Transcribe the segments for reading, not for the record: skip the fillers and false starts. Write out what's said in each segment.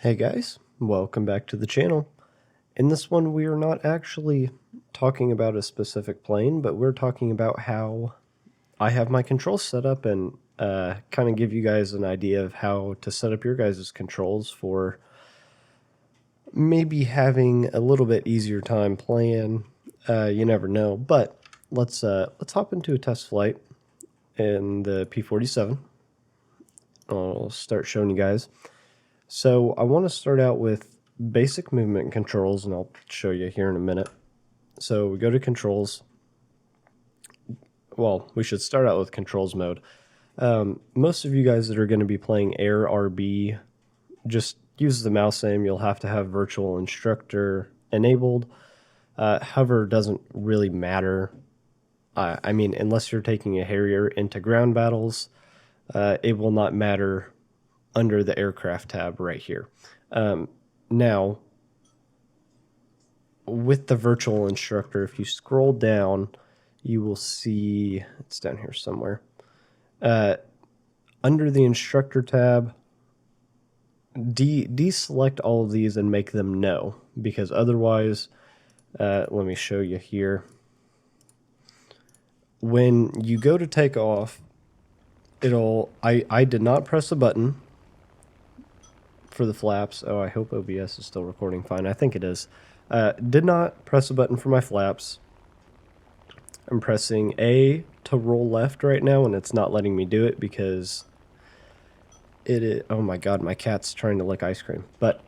Hey guys, welcome back to the channel. In this one, we are not actually talking about a specific plane, but we're talking about how I have my controls set up and kind of give you guys an idea of how to set up your guys' controls for maybe having a little bit easier time playing. You never know, but let's hop into a test flight in the P-47. I'll start showing you guys. So I want to start out with basic movement controls, and I'll show you here in a minute. So we go to controls. Well, we should start out with controls mode. Most of you guys that are going to be playing Air RB, just use the mouse aim. You'll have to have virtual instructor enabled. Hover doesn't really matter. I mean, unless you're taking a Harrier into ground battles, it will not matter under the aircraft tab right here. Now, with the virtual instructor, if you scroll down, you will see, it's down here somewhere. Under the instructor tab, deselect all of these and make them no, because otherwise, let me show you here. When you go to take off, I did not press a button for the flaps. Oh, I hope OBS is still recording fine. I think it is. Did not press a button for my flaps. I'm pressing A to roll left right now, and it's not letting me do it because it is, oh my god, my cat's trying to lick ice cream. But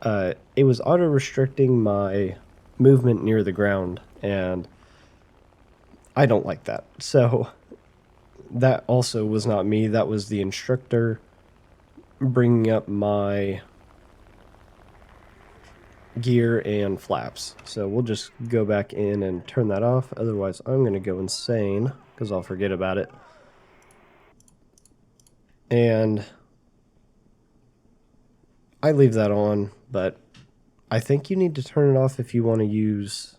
it was auto-restricting my movement near the ground, and I don't like that. So that also was not me. That was the instructor bringing up my gear and flaps. So we'll just go back in and turn that off. Otherwise, I'm going to go insane because I'll forget about it. And I leave that on, but I think you need to turn it off if you want to use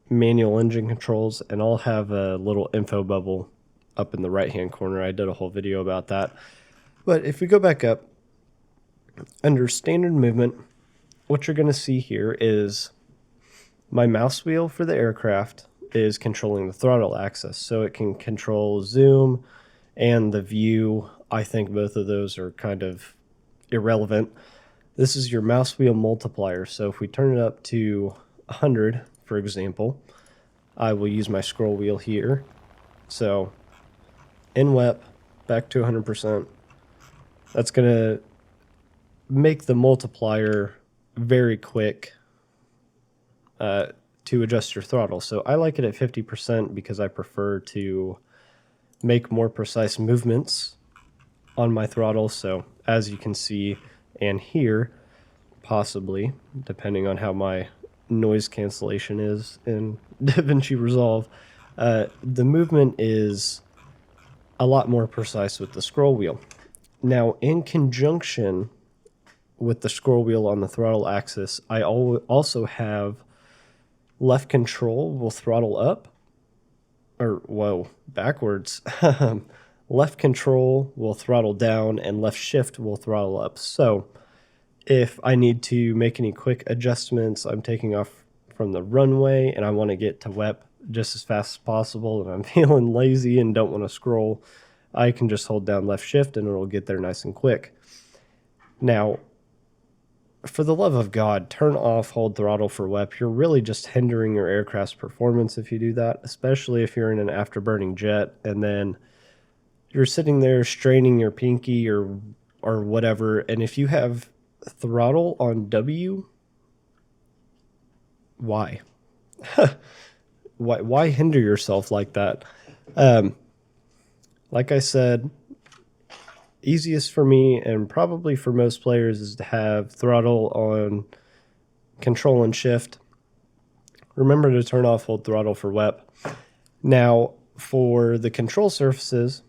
manual engine controls, and I'll have a little info bubble up in the right hand corner. I did a whole video about that. But if we go back up, under standard movement, what you're going to see here is my mouse wheel for the aircraft is controlling the throttle axis, so it can control zoom and the view. I think both of those are kind of irrelevant. This is your mouse wheel multiplier, so if we turn it up to 100, for example, I will use my scroll wheel here. So in WEP, back to 100%. That's going to make the multiplier very quick to adjust your throttle. So I like it at 50% because I prefer to make more precise movements on my throttle. So as you can see and hear, possibly, depending on how my noise cancellation is in DaVinci Resolve, the movement is a lot more precise with the scroll wheel. Now, in conjunction with the scroll wheel on the throttle axis, I also have left control will throttle up, or whoa, backwards. Left control will throttle down and left shift will throttle up. So if I need to make any quick adjustments, I'm taking off from the runway and I want to get to WEP just as fast as possible, and I'm feeling lazy and don't want to scroll, I can just hold down left shift and it'll get there nice and quick. Now, for the love of God, turn off hold throttle for WEP. You're really just hindering your aircraft's performance if you do that, especially if you're in an afterburning jet and then you're sitting there straining your pinky or whatever, and if you have throttle on W, why? Why hinder yourself like that? Like I said, easiest for me and probably for most players is to have throttle on control and shift. Remember to turn off hold throttle for WEP. Now, for the control surfaces,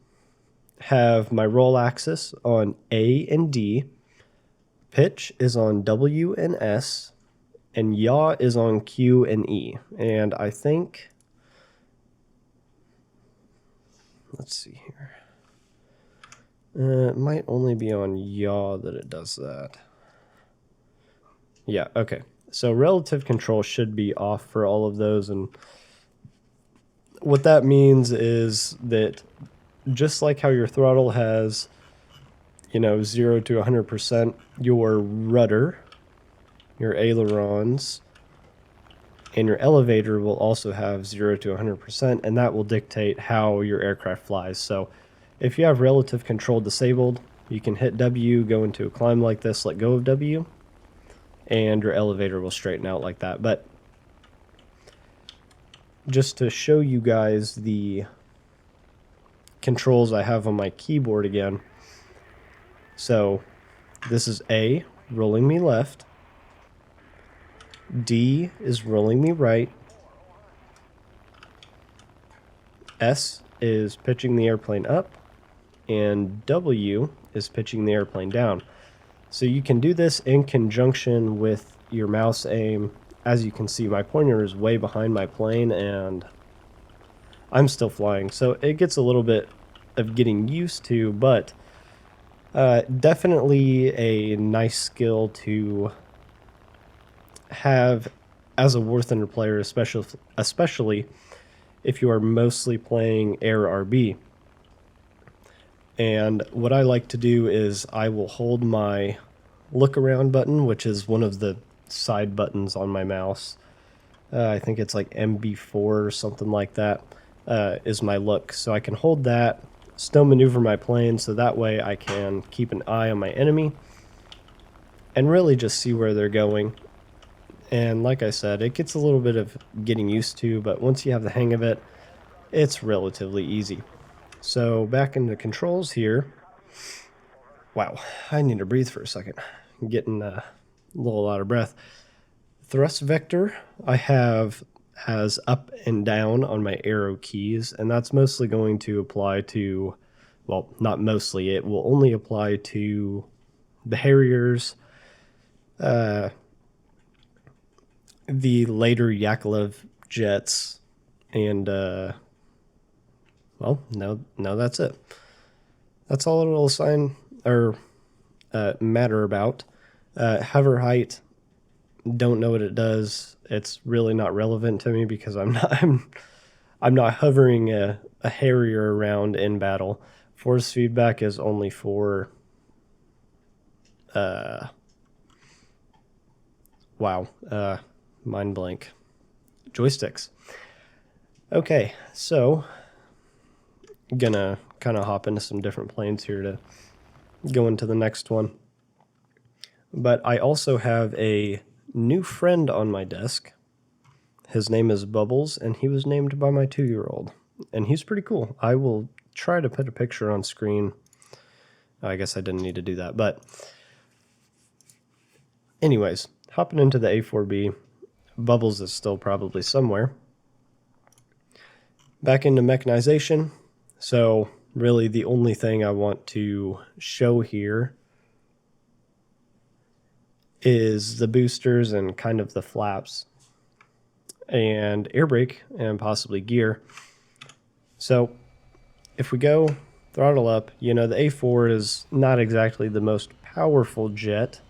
have my roll axis on A and D, pitch is on W and S, and yaw is on Q and E. And I think, let's see here. It might only be on yaw that it does that. Yeah, okay. So relative control should be off for all of those, and what that means is that just like how your throttle has, 0 to 100%, your rudder, your ailerons, and your elevator will also have 0 to 100%, and that will dictate how your aircraft flies. So if you have relative control disabled, you can hit W, go into a climb like this, let go of W, and your elevator will straighten out like that. But just to show you guys the controls I have on my keyboard again. So this is A, rolling me left. D is rolling me right. S is pitching the airplane up. And W is pitching the airplane down. So you can do this in conjunction with your mouse aim. As you can see, my pointer is way behind my plane and I'm still flying. So it gets a little bit of getting used to, but definitely a nice skill to have as a War Thunder player, especially if you are mostly playing Air RB. And what I like to do is I will hold my look around button, which is one of the side buttons on my mouse. I think it's like MB4 or something like that, is my look. So I can hold that, still maneuver my plane, so that way I can keep an eye on my enemy and really just see where they're going. And like I said, it gets a little bit of getting used to, but once you have the hang of it, it's relatively easy. So back into controls here. Wow, I need to breathe for a second. I'm getting a little out of breath. Thrust vector I have as up and down on my arrow keys, and that's mostly going to apply to, well, not mostly, it will only apply to the Harriers, the later Yakolev jets, and well, no, that's it. That's all it'll assign or matter about. Hover height, don't know what it does. It's really not relevant to me because I'm not hovering a Harrier around in battle. Force feedback is only for mind blank. Joysticks. Okay, so I'm gonna kind of hop into some different planes here to go into the next one. But I also have a new friend on my desk. His name is Bubbles, and he was named by my 2-year-old. And he's pretty cool. I will try to put a picture on screen. I guess I didn't need to do that. But anyways, hopping into the A4B. Bubbles is still probably somewhere. Back into mechanization. So really the only thing I want to show here is the boosters and kind of the flaps and air brake and possibly gear. So if we go throttle up, the A4 is not exactly the most powerful jet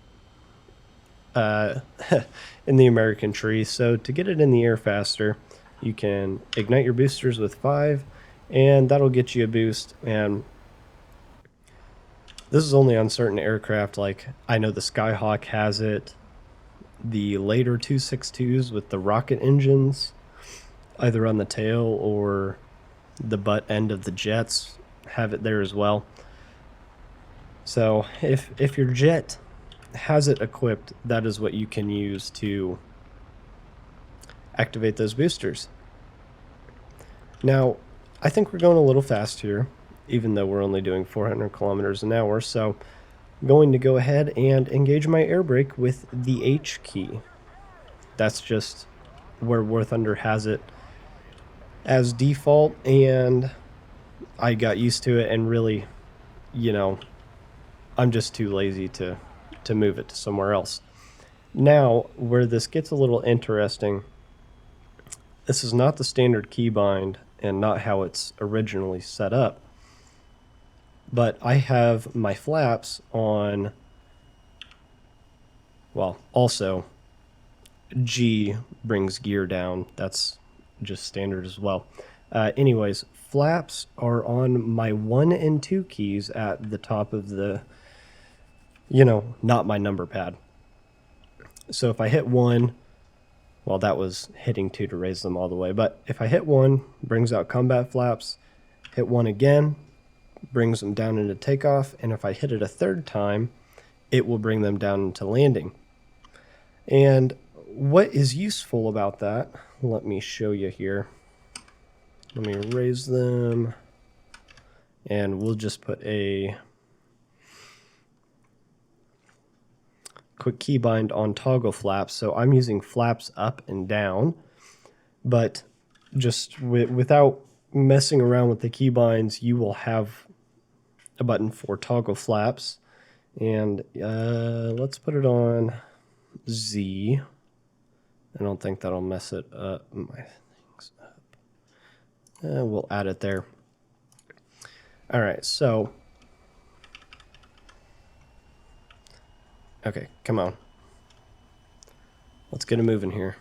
in the American tree. So to get it in the air faster, you can ignite your boosters with 5, and that'll get you a boost. And this is only on certain aircraft, like I know the Skyhawk has it, the later 262s with the rocket engines, either on the tail or the butt end of the jets have it there as well. So if your jet has it equipped, that is what you can use to activate those boosters. Now, I think we're going a little fast here, even though we're only doing 400 kilometers an hour, so I'm going to go ahead and engage my air brake with the H key. That's just where War Thunder has it as default, and I got used to it, and really, I'm just too lazy to move it to somewhere else. Now, where this gets a little interesting, this is not the standard keybind and not how it's originally set up, but I have my flaps on well, also G brings gear down. That's just standard as well. Anyways, flaps are on my 1 and 2 keys at the top of the, not my number pad. So if I hit 1, well, that was hitting 2 to raise them all the way. But if I hit 1, brings out combat flaps. Hit 1 again, brings them down into takeoff. And if I hit it a third time, it will bring them down into landing. And what is useful about that, let me show you here. Let me raise them, and we'll just put a quick keybind on toggle flaps. So I'm using flaps up and down, but just without messing around with the keybinds, you will have a button for toggle flaps. And let's put it on Z. I don't think that'll mess it up. My things up. We'll add it there. All right, so. Okay, come on. Let's get a moving here.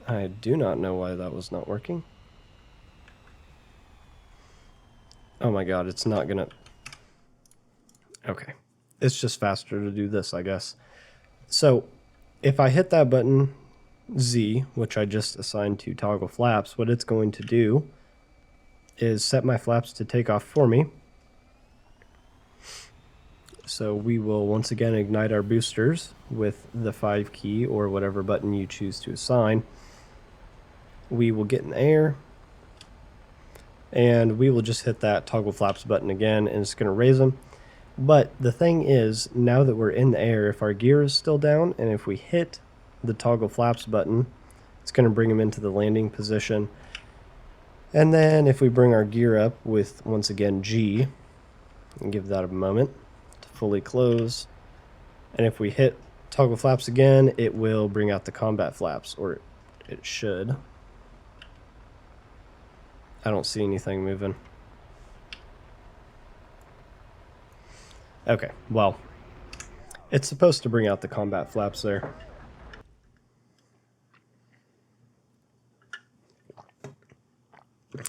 I do not know why that was not working. Oh my god, it's not gonna... Okay. It's just faster to do this, I guess. So, if I hit that button, Z, which I just assigned to toggle flaps, what it's going to do is set my flaps to take off for me. So we will once again ignite our boosters with the 5 key or whatever button you choose to assign. We will get in the air, and we will just hit that toggle flaps button again, and it's going to raise them. But the thing is, now that we're in the air, if our gear is still down, and if we hit the toggle flaps button, it's going to bring them into the landing position. And then if we bring our gear up with, once again, G, and give that a moment to fully close, and if we hit toggle flaps again, it will bring out the combat flaps, or it should. I don't see anything moving. Okay, well, it's supposed to bring out the combat flaps there.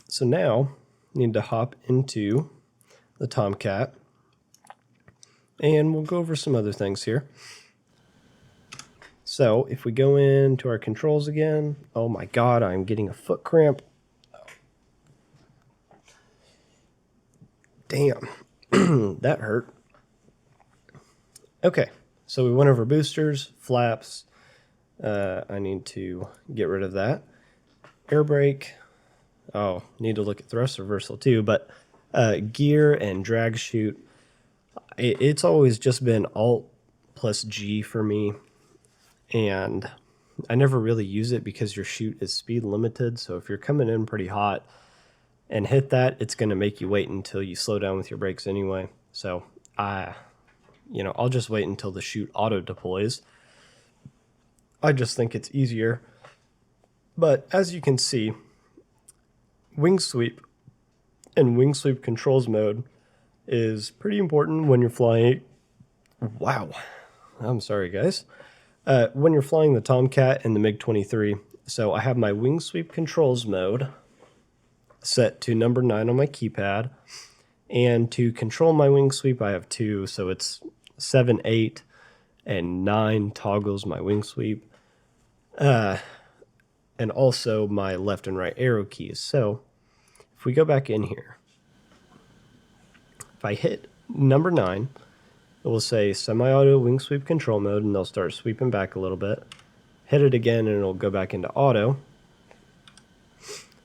So now, need to hop into the Tomcat, and we'll go over some other things here. So if we go into our controls again, oh my god, I'm getting a foot cramp. Damn, that hurt. Okay, so we went over boosters, flaps. I need to get rid of that. Air brake. Oh, need to look at thrust reversal too, but gear and drag chute. It's always just been Alt plus G for me, and I never really use it because your chute is speed limited. So if you're coming in pretty hot and hit that, it's going to make you wait until you slow down with your brakes anyway. So I'll just wait until the chute auto deploys. I just think it's easier. But as you can see, wing sweep and wing sweep controls mode is pretty important when you're flying. Wow. I'm sorry, guys. When you're flying the Tomcat and the MiG-23. So I have my wing sweep controls mode set to number 9 on my keypad. And to control my wing sweep, I have 2. So it's 7, 8, and 9 toggles my wing sweep. And also my left and right arrow keys. So if we go back in here, if I hit number 9, it will say semi-auto wing sweep control mode, and they'll start sweeping back a little bit. Hit it again, and it'll go back into auto.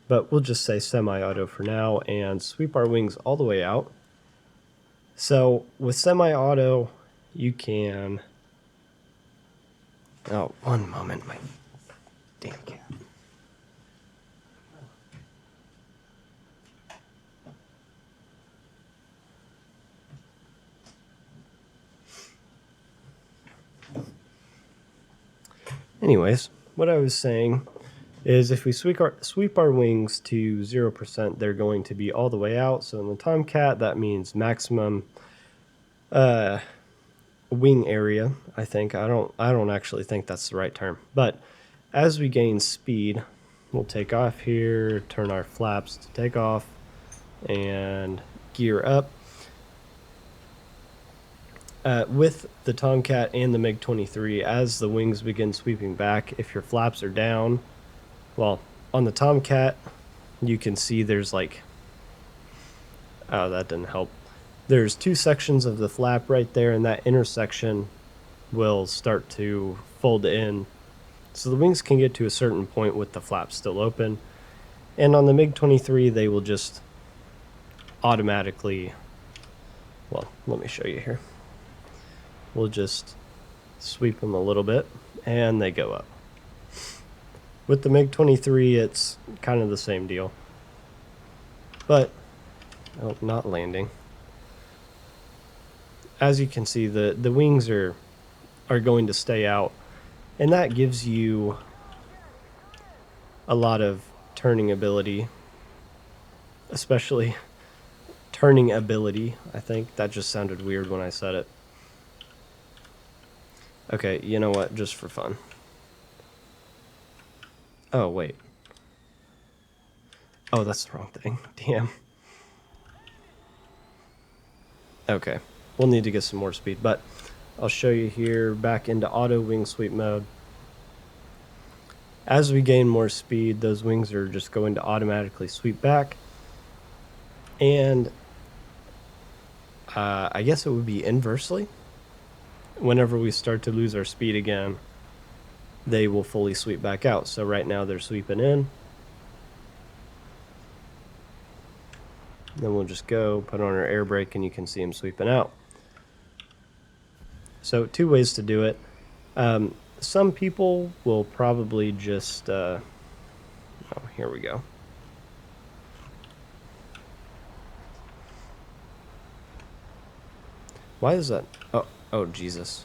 But we'll just say semi-auto for now and sweep our wings all the way out. So with semi-auto, you can... Oh, one moment, my damn cat. Anyways, what I was saying is if we sweep our wings to 0%, they're going to be all the way out. So in the Tomcat, that means maximum wing area, I think. I don't actually think that's the right term. But as we gain speed, we'll take off here, turn our flaps to take off, and gear up. With the Tomcat and the MiG-23, as the wings begin sweeping back, if your flaps are down, well, on the Tomcat, you can see there's like, oh, that didn't help. There's two sections of the flap right there, and that intersection will start to fold in. So the wings can get to a certain point with the flaps still open. And on the MiG-23, they will just automatically, well, let me show you here. We'll just sweep them a little bit, and they go up. With the MiG-23, it's kind of the same deal. But, oh, not landing. As you can see, the wings are going to stay out, and that gives you a lot of turning ability, especially turning ability. I think that just sounded weird when I said it. Okay, you know what, just for fun. Oh, wait. Oh, that's the wrong thing. Damn. Okay, we'll need to get some more speed, but I'll show you here back into auto wing sweep mode. As we gain more speed, those wings are just going to automatically sweep back. And I guess it would be inversely. Whenever we start to lose our speed again, they will fully sweep back out. So right now they're sweeping in. Then we'll just go, put on our air brake, and you can see them sweeping out. So two ways to do it. Some people will probably just, oh, here we go. Why is that? Oh, Jesus.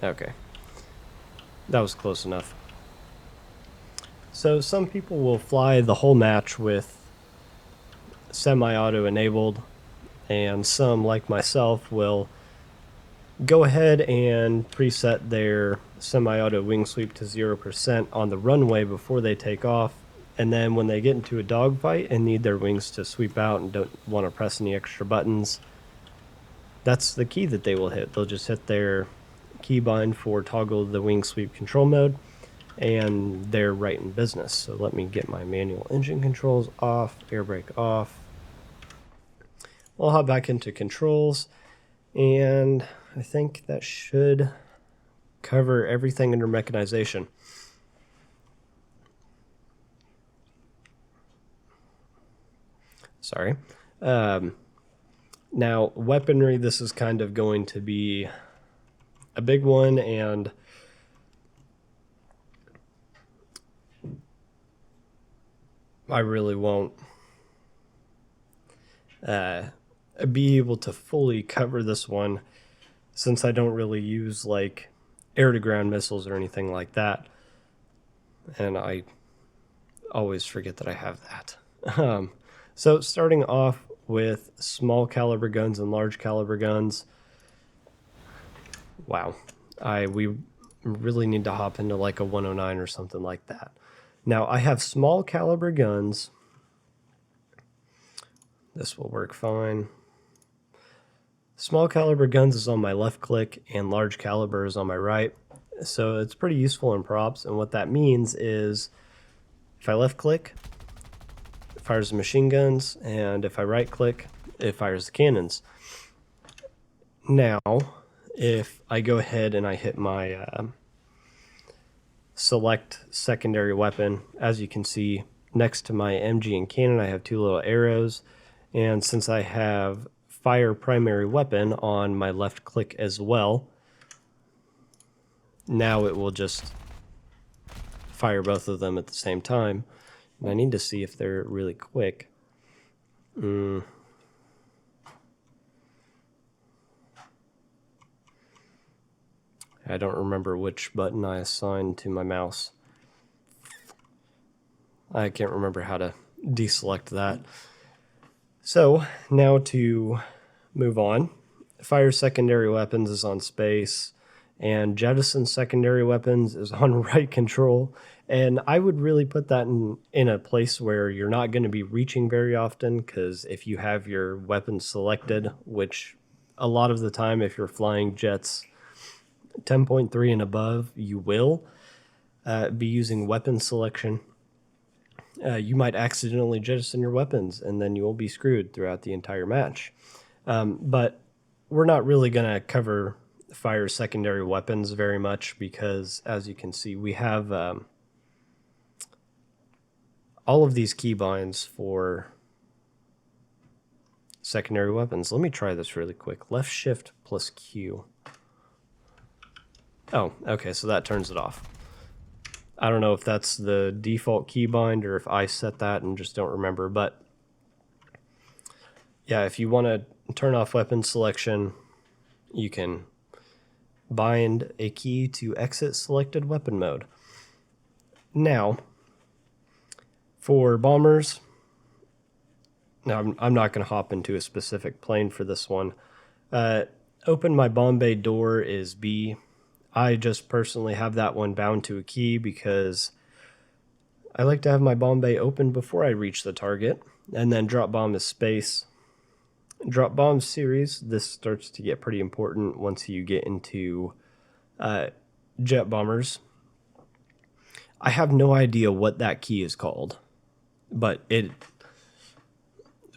Okay. That was close enough. So some people will fly the whole match with semi-auto enabled, and some, like myself, will go ahead and preset their semi-auto wing sweep to 0% on the runway before they take off, and then when they get into a dogfight and need their wings to sweep out and don't want to press any extra buttons, that's the key that they will hit. They'll just hit their keybind for toggle the wing sweep control mode, and they're right in business. So let me get my manual engine controls off, air brake off. I'll hop back into controls, and I think that should cover everything under mechanization. Sorry. Now, weaponry, this is kind of going to be a big one, and I really won't be able to fully cover this one since I don't really use like air-to-ground missiles or anything like that, and I always forget that I have that. So starting off with small caliber guns and large caliber guns. Wow, we really need to hop into like a 109 or something like that. Now I have small caliber guns. This will work fine. Small caliber guns is on my left click and large caliber is on my right. So it's pretty useful in props, and what that means is if I left click, it fires the machine guns, and if I right click, it fires the cannons. Now, if I go ahead and I hit my select secondary weapon, as you can see next to my MG and cannon, I have two little arrows, and since I have fire primary weapon on my left click as well, now it will just fire both of them at the same time. And I need to see if they're really quick. I don't remember which button I assigned to my mouse. I can't remember how to deselect that. So now to move on. Fire secondary weapons is on space, and jettison secondary weapons is on right control. And I would really put that in a place where you're not going to be reaching very often, because if you have your weapons selected, which a lot of the time if you're flying jets 10.3 and above, you will be using weapon selection. You might accidentally jettison your weapons, and then you will be screwed throughout the entire match. But we're not really going to cover fire secondary weapons very much because, as you can see, we have all of these keybinds for secondary weapons. Let me try this really quick. Left shift plus Q. Oh, okay, so that turns it off. I don't know if that's the default keybind or if I set that and just don't remember, but yeah, if you want to turn off weapon selection, you can bind a key to exit selected weapon mode. Now, for bombers, now I'm not going to hop into a specific plane for this one. Open my bomb bay door is B. I just personally have that one bound to a key because I like to have my bomb bay open before I reach the target, and then drop bomb is space. Drop bomb series, this starts to get pretty important once you get into jet bombers. I have no idea what that key is called, but it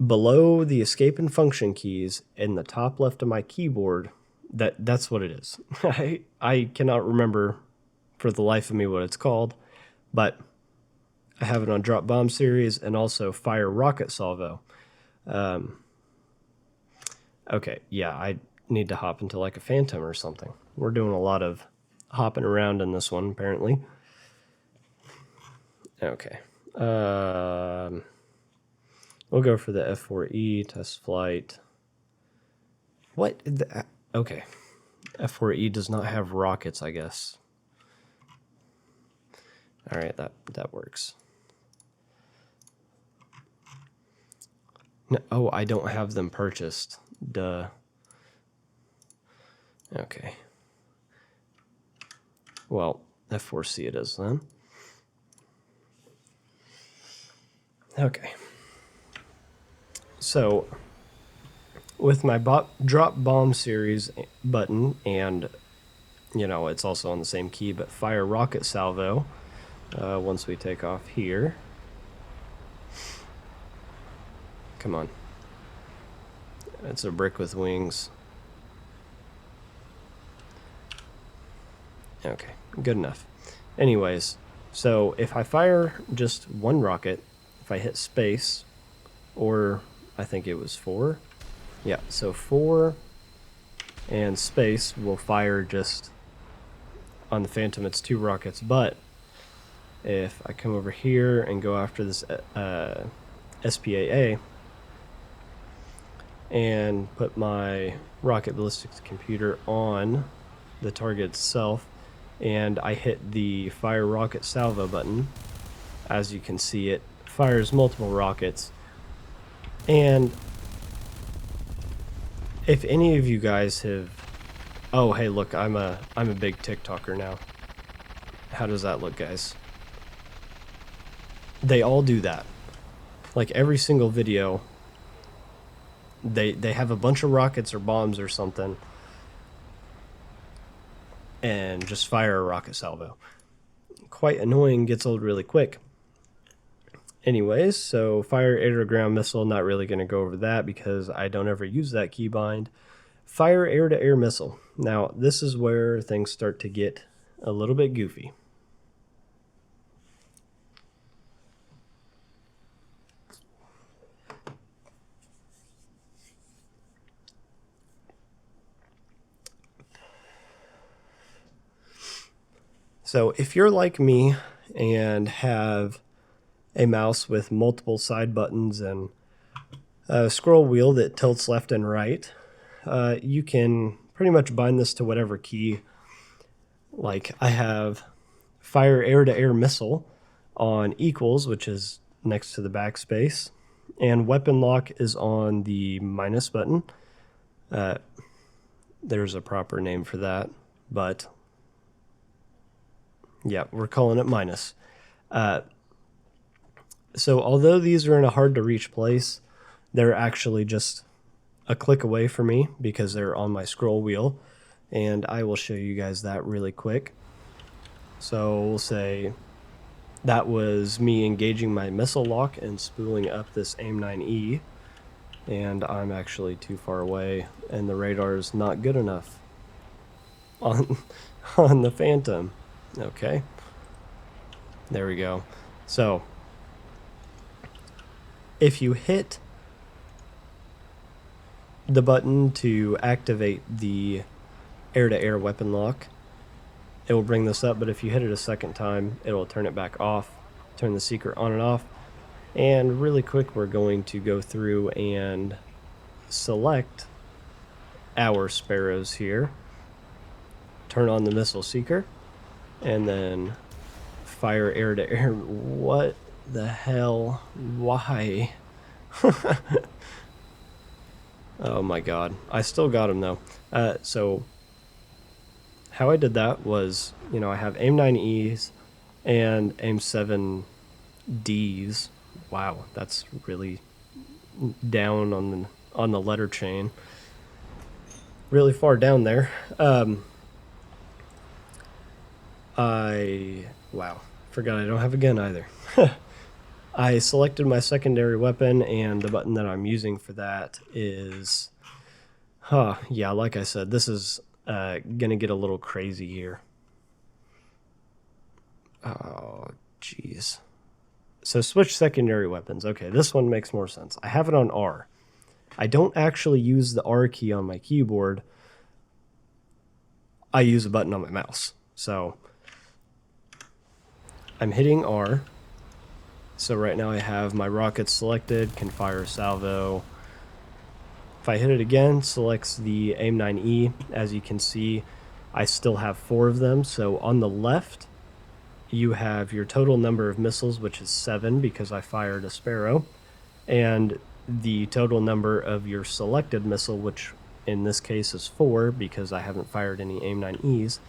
below the escape and function keys in the top left of my keyboard, that's what it is. I cannot remember for the life of me what it's called, but I have it on drop bomb series and also fire rocket salvo. Okay, yeah, I need to hop into like a phantom or something. We're doing a lot of hopping around in this one, apparently. Okay. We'll go for the F4E test flight. What? Okay. F4E does not have rockets, I guess. All right, that works. No, oh, I don't have them purchased. Duh. Okay. Well, F4C it is then. Okay. So, with my drop bomb series button, and you know it's also on the same key, but fire rocket salvo. Once we take off here, come on. It's a brick with wings. Okay, good enough. Anyways, so if I fire just one rocket, if I hit space, or I think it was 4. Yeah, so 4 and space will fire just on the Phantom, it's 2 rockets, but if I come over here and go after this SPAA and put my rocket ballistics computer on the target itself, and I hit the fire rocket salvo button, as you can see, it fires multiple rockets. And if any of you guys have, oh hey, look, I'm a big TikToker now. How does that look, guys? They all do that. Like every single video, they have a bunch of rockets or bombs or something and just fire a rocket salvo. Quite annoying, gets old really quick. Anyways, so fire air to ground missile, not really going to go over that because I don't ever use that keybind. Fire air to air missile. Now, this is where things start to get a little bit goofy. So if you're like me and have a mouse with multiple side buttons and a scroll wheel that tilts left and right, you can pretty much bind this to whatever key. Like I have fire air to air missile, on equals, which is next to the backspace, and weapon lock is on the minus button. There's a proper name for that, but yeah, we're calling it minus. So although these are in a hard to reach place, they're actually just a click away for me because they're on my scroll wheel, and I will show you guys that really quick. So we'll say that was me engaging my missile lock and spooling up this AIM-9E, and I'm actually too far away and the radar is not good enough on on the Phantom. Okay, there we go. So if you hit the button to activate the air-to-air weapon lock, it will bring this up, but if you hit it a second time, it'll turn it back off, turn the seeker on and off. And really quick, we're going to go through and select our sparrows here, turn on the missile seeker, and then fire air-to-air. What the hell? Why? Oh my god. I still got him though. So how I did that was, I have AIM-9Es and AIM-7Ds. Wow, that's really down on the letter chain. Really far down there. Forgot I don't have a gun either. I selected my secondary weapon, and the button that I'm using for that is, yeah, like I said, this is gonna get a little crazy here. Oh, jeez. So switch secondary weapons. Okay, this one makes more sense. I have it on R. I don't actually use the R key on my keyboard. I use a button on my mouse. So I'm hitting R. So right now I have my rockets selected, can fire salvo. If I hit it again, selects the AIM-9E. As you can see, I still have 4 of them. So on the left, you have your total number of missiles, which is 7 because I fired a Sparrow, and the total number of your selected missile, which in this case is 4 because I haven't fired any AIM-9Es.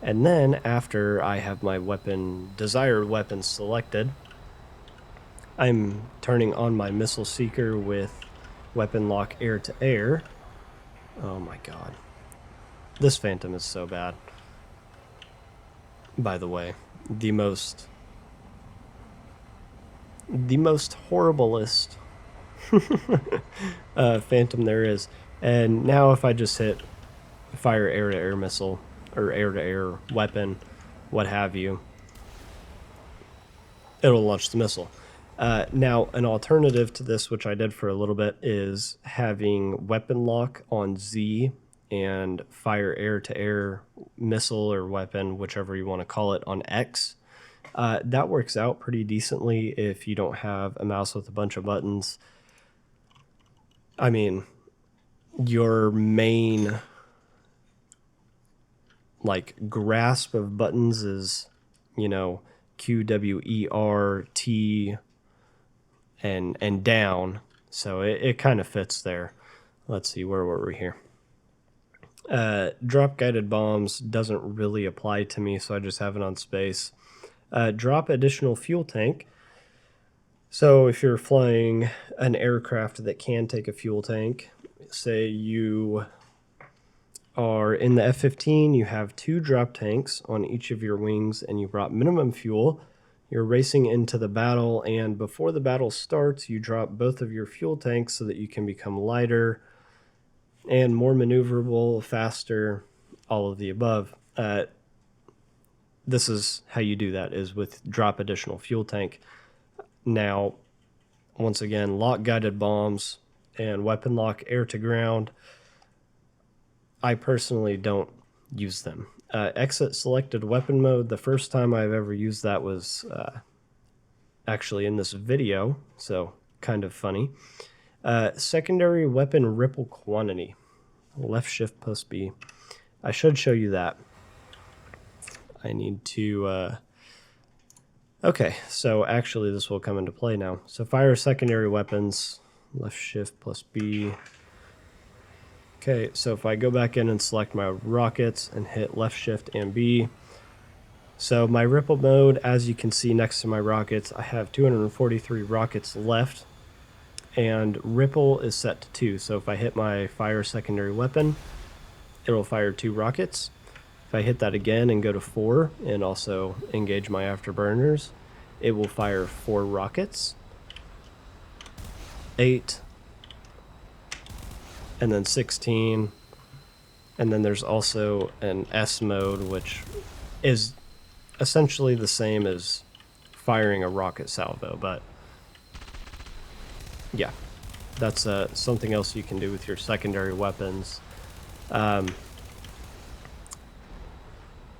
And then after I have my desired weapon selected, I'm turning on my missile seeker with weapon lock air to air. Oh my god. This Phantom is so bad. By the way, the most horriblest Phantom there is. And now if I just hit fire air-to-air missile or air-to-air weapon, what have you, it'll launch the missile. Now, an alternative to this, which I did for a little bit, is having weapon lock on Z and fire air-to-air missile or weapon, whichever you want to call it, on X. That works out pretty decently if you don't have a mouse with a bunch of buttons. I mean, your main grasp of buttons is, Q, W, E, R, T, and down. So it kind of fits there. Let's see, where were we here? Drop guided bombs doesn't really apply to me, so I just have it on space. Drop additional fuel tank. So if you're flying an aircraft that can take a fuel tank, say you are in the F-15, you have 2 drop tanks on each of your wings, and you brought minimum fuel. You're racing into the battle, and before the battle starts, you drop both of your fuel tanks so that you can become lighter and more maneuverable, faster, all of the above. This is how you do that, is with drop additional fuel tank. Now, once again, lock guided bombs and weapon lock air to ground, I personally don't use them. Exit selected weapon mode, the first time I've ever used that was actually in this video, so kind of funny. Secondary weapon ripple quantity, left shift plus B. I should show you that. I need to Okay, so actually this will come into play now. So fire secondary weapons, left shift plus B. Okay, so if I go back in and select my rockets and hit left shift and B, so my ripple mode, as you can see next to my rockets, I have 243 rockets left, and ripple is set to 2. So if I hit my fire secondary weapon, it'll fire 2 rockets. If I hit that again and go to 4 and also engage my afterburners, it will fire 4 rockets, 8, and then 16. And then there's also an S mode, which is essentially the same as firing a rocket salvo, but yeah, that's something else you can do with your secondary weapons.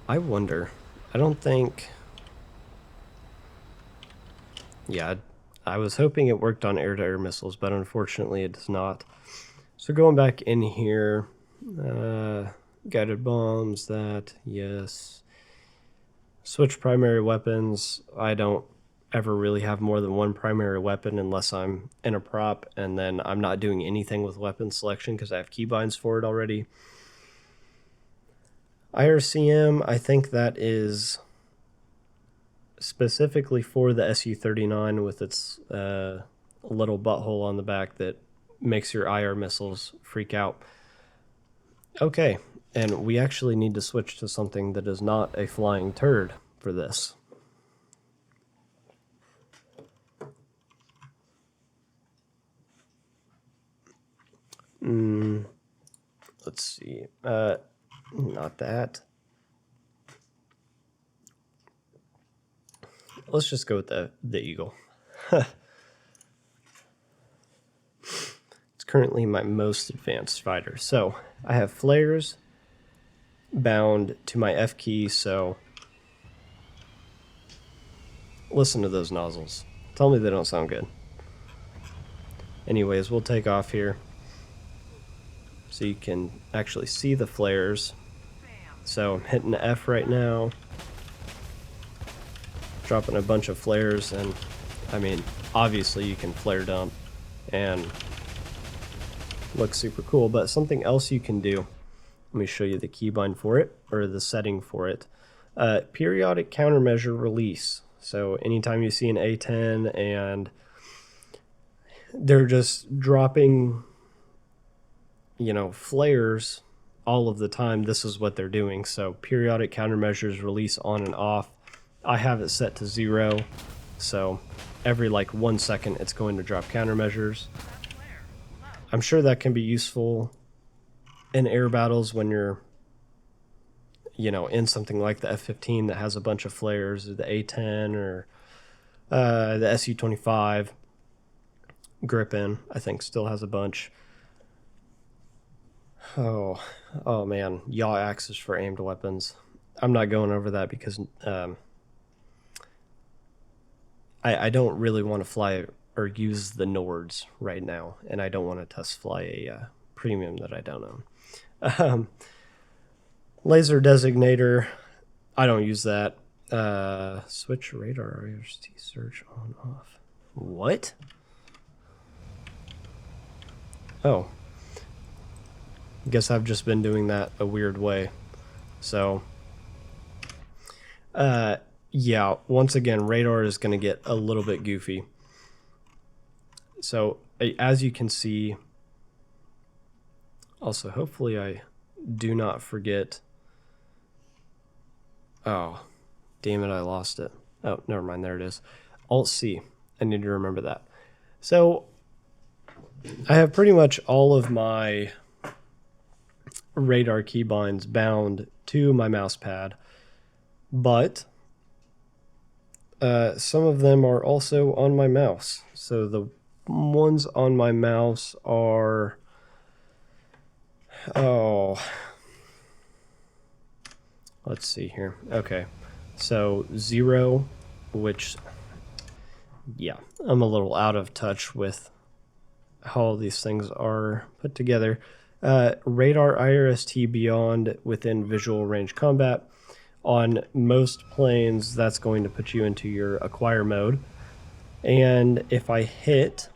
I wonder, I don't think, yeah, I was hoping it worked on air-to-air missiles, but unfortunately it does not. So going back in here, guided bombs, that, yes. Switch primary weapons. I don't ever really have more than one primary weapon unless I'm in a prop, and then I'm not doing anything with weapon selection because I have keybinds for it already. IRCM, I think that is specifically for the Su-39 with its little butthole on the back that makes your IR missiles freak out. Okay, and we actually need to switch to something that is not a flying turd for this. Let's see. Not that. Let's just go with the Eagle. It's currently my most advanced fighter. So I have flares bound to my F key, so listen to those nozzles. Tell me they don't sound good. Anyways, we'll take off here so you can actually see the flares. So I'm hitting F right now, dropping a bunch of flares, and I mean, obviously you can flare dump and look super cool, but something else you can do, let me show you the keybind for it, or the setting for it. Periodic countermeasure release. So anytime you see an A10 and they're just dropping, you know, flares all of the time, this is what they're doing. So periodic countermeasures release on and off. I have it set to 0, so every like 1 second it's going to drop countermeasures. I'm sure that can be useful in air battles when you're, you know, in something like the F-15 that has a bunch of flares, or the A-10, or the Su-25. Gripen, I think, still has a bunch. Oh man, yaw axis for aimed weapons. I'm not going over that because I don't really want to fly or use the Nords right now, and I don't want to test fly a premium that I don't own. Laser designator, I don't use that. Switch radar RST search on off. What? Oh. Guess I've just been doing that a weird way. So, yeah, once again, radar is going to get a little bit goofy. So, as you can see, also, hopefully I do not forget. Oh, damn it, I lost it. Oh, never mind, there it is. Alt-C, I need to remember that. So, I have pretty much all of my radar keybinds bound to my mouse pad, but some of them are also on my mouse. So the ones on my mouse are, let's see here. Okay, so 0, which, yeah, I'm a little out of touch with how all these things are put together. Radar IRST beyond within visual range combat. On most planes, that's going to put you into your acquire mode. And if I hit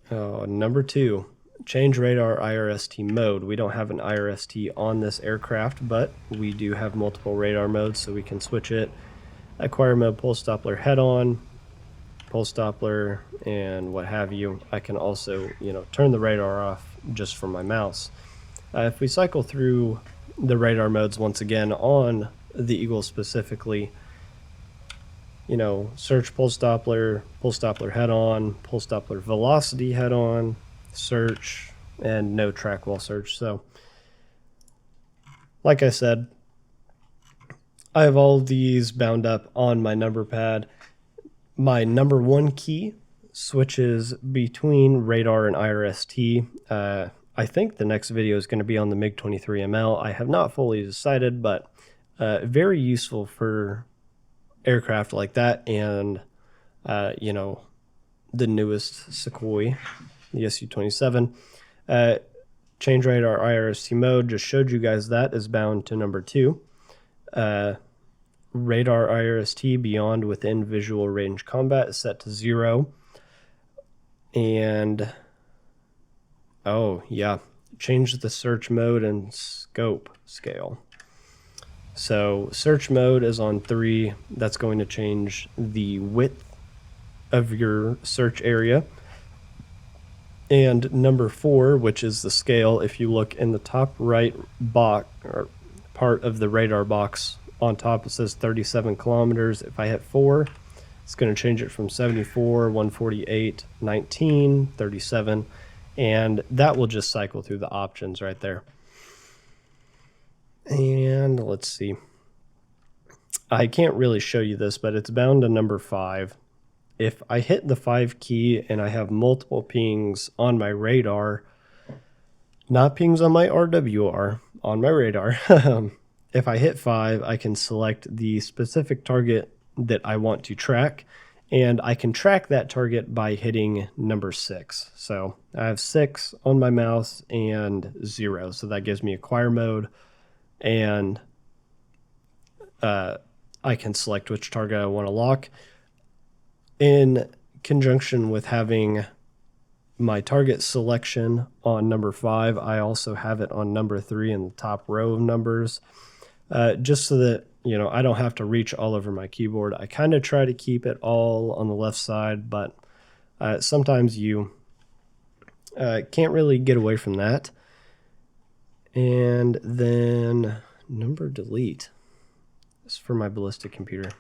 number 2, change radar IRST mode. We don't have an IRST on this aircraft, but we do have multiple radar modes, so we can switch it. Acquire mode, pulse Doppler head on, pulse Doppler, and what have you. I can also, turn the radar off just from my mouse. If we cycle through the radar modes once again on the Eagle specifically, search pulse Doppler head on, pulse Doppler velocity head on, search, and no track while search. So, like I said, I have all of these bound up on my number pad. My number 1 key switches between radar and IRST. I think the next video is going to be on the MiG-23ML. I have not fully decided, but very useful for aircraft like that, and the newest Sukhoi, the Su-27. Change radar IRST mode, just showed you guys that is bound to number 2. Radar IRST beyond within visual range combat is set to 0. And oh yeah, change the search mode and scope scale. So search mode is on 3. That's going to change the width of your search area. And number 4, which is the scale, if you look in the top right box or part of the radar box on top, it says 37 kilometers. If I hit 4, it's going to change it from 74, 148, 19, 37, and that will just cycle through the options right there. And let's see. I can't really show you this, but it's bound to number 5. If I hit the 5 key and I have multiple pings on my radar, not pings on my RWR, on my radar, if I hit 5, I can select the specific target that I want to track, and I can track that target by hitting number 6. So I have 6 on my mouse and 0, so that gives me acquire mode, and I can select which target I want to lock. In conjunction with having my target selection on number 5, I also have it on number 3 in the top row of numbers, just so that I don't have to reach all over my keyboard. I kind of try to keep it all on the left side, but sometimes you can't really get away from that. And then number delete is for my ballistic computer.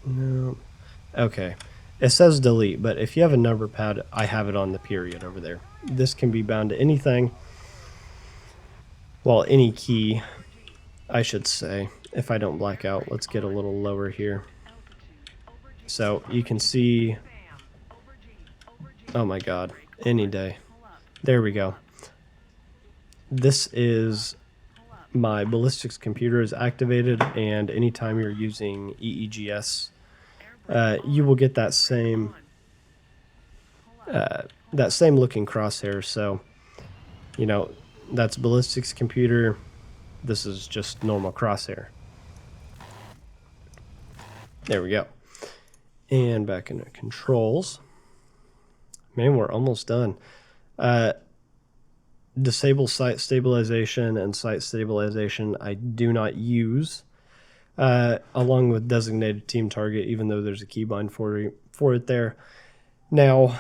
No. Okay. It says delete, but if you have a number pad, I have it on the period over there. This can be bound to anything. Well, any key, I should say, if I don't black out. Let's get a little lower here. So you can see, oh my god, any day. There we go. This is my ballistics computer is activated, and anytime you're using EEGS, you will get that same looking crosshair. So, that's ballistics computer. This is just normal crosshair. There we go. And back into controls. Man, we're almost done. Disable sight stabilization and sight stabilization I do not use, along with designated team target, even though there's a keybind for it there. Now,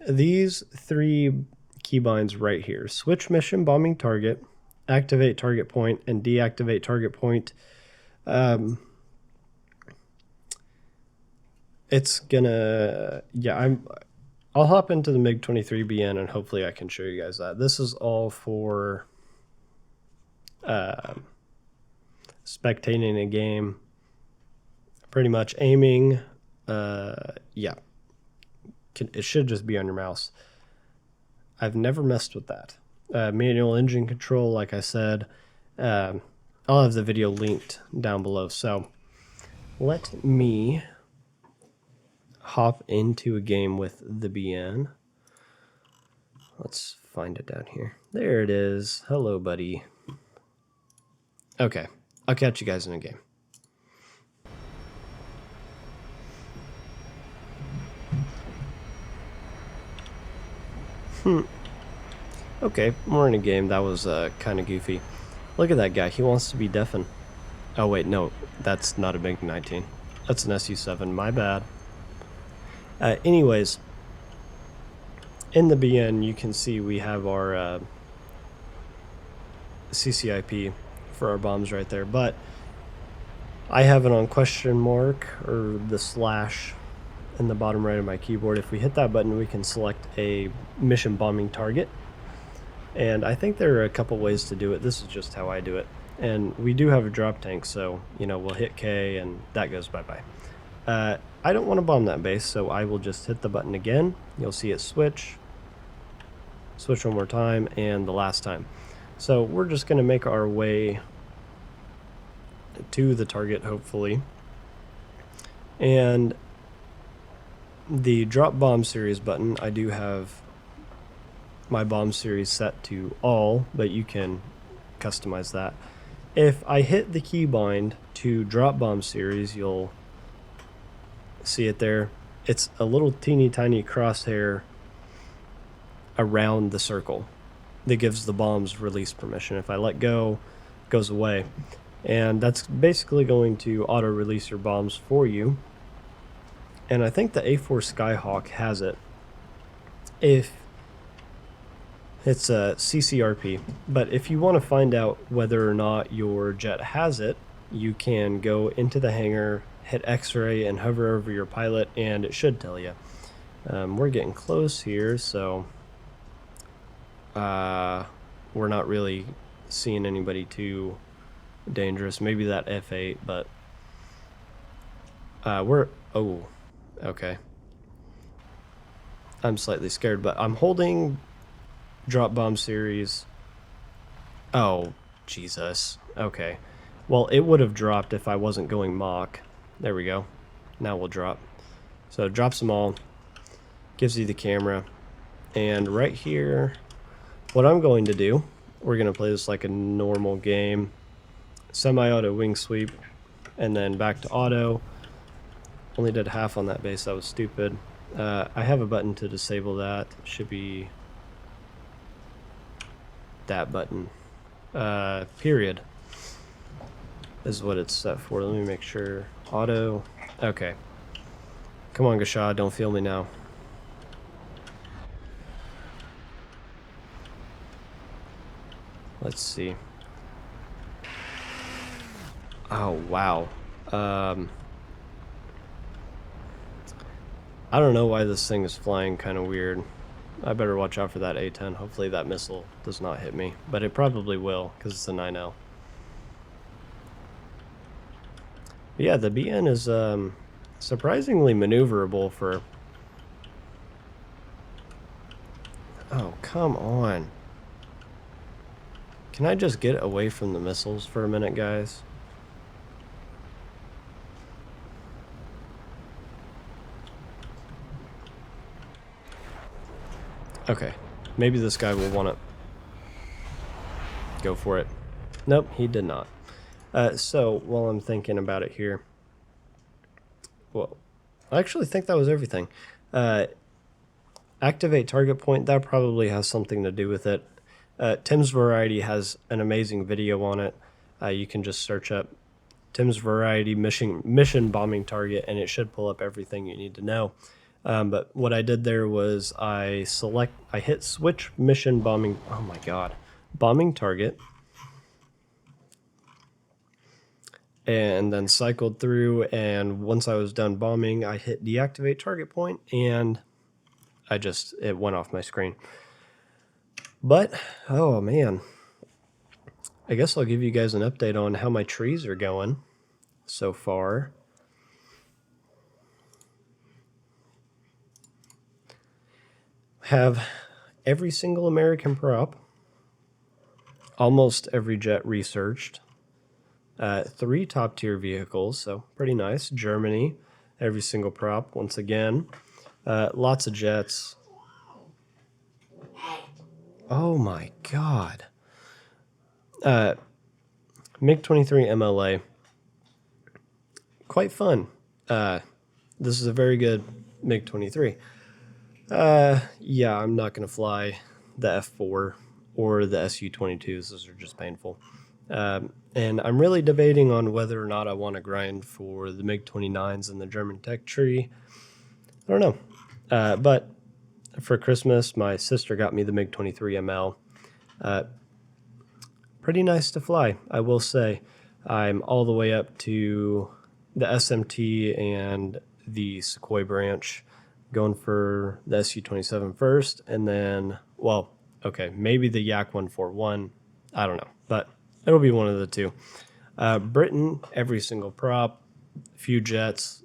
these 3 keybinds right here, switch mission bombing target, activate target point, and deactivate target point, it's gonna, I'll hop into the MiG-23BN and hopefully I can show you guys that. This is all for spectating a game, pretty much aiming. It should just be on your mouse. I've never messed with that. Manual engine control, like I said. I'll have the video linked down below. So let me hop into a game with the BN. Let's find it down here. There it is. Hello, buddy. Okay, I'll catch you guys in a game. Okay, we're in a game. That was kind of goofy. Look at that guy. He wants to be deafened. Oh, wait, no. That's not a MiG-19. That's an SU-7. My bad. Anyways, in the BN, you can see we have our CCIP for our bombs right there. But I have it on question mark or the slash in the bottom right of my keyboard. If we hit that button, we can select a mission bombing target. And I think there are a couple ways to do it. This is just how I do it. And we do have a drop tank, so, you know, we'll hit K and that goes bye-bye. I don't want to bomb that base, so I will just hit the button again. You'll see it switch. Switch one more time, and the last time. So we're just going to make our way to the target, hopefully. And the drop bomb series button, I do have my bomb series set to all, but you can customize that. If I hit the keybind to drop bomb series, you'll see it there. It's a little teeny tiny crosshair around the circle that gives the bombs release permission. If I let go, it goes away. And that's basically going to auto release your bombs for you. And I think the A4 Skyhawk has it. If it's a CCRP, but if you want to find out whether or not your jet has it, you can go into the hangar, hit X-ray, and hover over your pilot, and it should tell you. We're getting close here, so we're not really seeing anybody too dangerous. Maybe that F8, but oh, okay. I'm slightly scared, but I'm holding drop bomb series. Oh, Jesus. Okay. Well, it would have dropped if I wasn't going Mach. There we go. Now we'll drop. So it drops them all. Gives you the camera. And right here, what I'm going to do, we're going to play this like a normal game. Semi-auto wing sweep. And then back to auto. Only did half on that base. That was stupid. I have a button to disable that. Should be that button. Period is what it's set for. Let me make sure. Auto. Okay. Come on, Gashad, don't feel me now. Let's see. Oh, wow. I don't know why this thing is flying kind of weird. I better watch out for that A-10. Hopefully that missile does not hit me. But it probably will, because it's a 9L. But yeah, the BN is surprisingly maneuverable for... Oh, come on. Can I just get away from the missiles for a minute, guys? Okay, maybe this guy will want to go for it. Nope, he did not. So, while I'm thinking about it here, well, I actually think that was everything. Activate target point, that probably has something to do with it. Tim's Variety has an amazing video on it. You can just search up Tim's Variety mission bombing target, and it should pull up everything you need to know. But what I did there was I hit switch mission bombing, oh my god, bombing target, and then cycled through, and once I was done bombing, I hit deactivate target point, and it went off my screen. But, oh man, I guess I'll give you guys an update on how my trees are going so far. Have every single American prop, almost every jet researched, 3 top tier vehicles, so pretty nice. Germany, every single prop once again, lots of jets, Oh my god. MiG-23 MLA. Quite fun. This is a very good MiG-23. Yeah, I'm not going to fly the F4 or the Su-22s. Those are just painful. And I'm really debating on whether or not I want to grind for the MiG-29s and the German tech tree. I don't know. But for Christmas, my sister got me the MiG-23 ML. Pretty nice to fly, I will say. I'm all the way up to the SMT and the Sukhoi branch, going for the Su-27 first, and then, well, okay, maybe the Yak 141. I don't know, but it'll be one of the two. Britain, every single prop, few jets.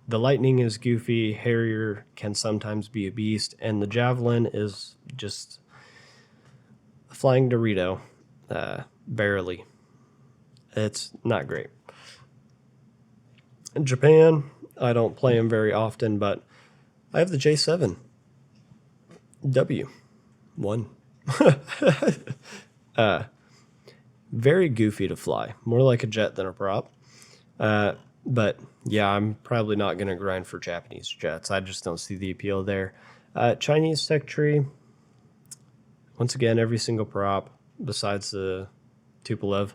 The Lightning is goofy. Harrier can sometimes be a beast, and the Javelin is just a flying Dorito, barely. It's not great. In Japan, I don't play them very often, but I have the J7 W1. Very goofy to fly, more like a jet than a prop. But yeah, I'm probably not going to grind for Japanese jets. I just don't see the appeal there. Chinese tech tree, once again, every single prop besides the Tupolev.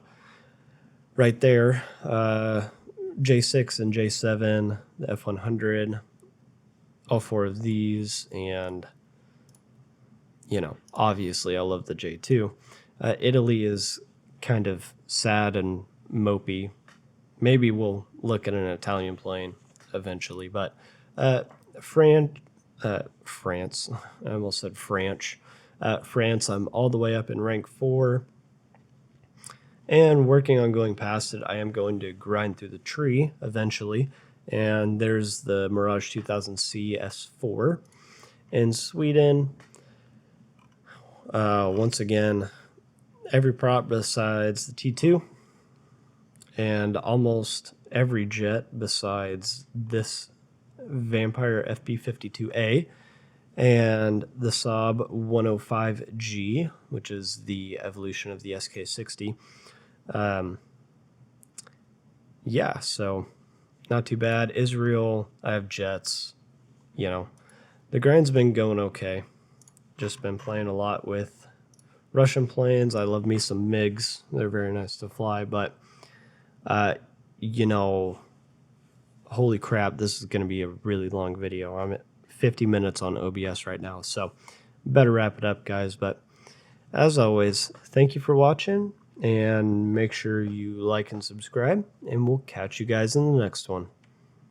Right there, J6 and J7, the F100, all four of these, and, you know, obviously I love the J2. Italy is kind of sad and mopey. Maybe we'll look at an Italian plane eventually, but France, I almost said French. France, I'm all the way up in rank 4. And working on going past it, I am going to grind through the tree eventually. And there's the Mirage 2000C S4 in Sweden. Once again, every prop besides the T2 and almost every jet besides this Vampire FP52A and the Saab 105G, which is the evolution of the SK60. Yeah, so not too bad. Israel, I have jets. You know, the grind's been going okay. Just been playing a lot with Russian planes. I love me some MiGs. They're very nice to fly, but, you know, holy crap, this is going to be a really long video. I'm at 50 minutes on OBS right now, so better wrap it up, guys. But as always, thank you for watching, and make sure you like and subscribe, and we'll catch you guys in the next one.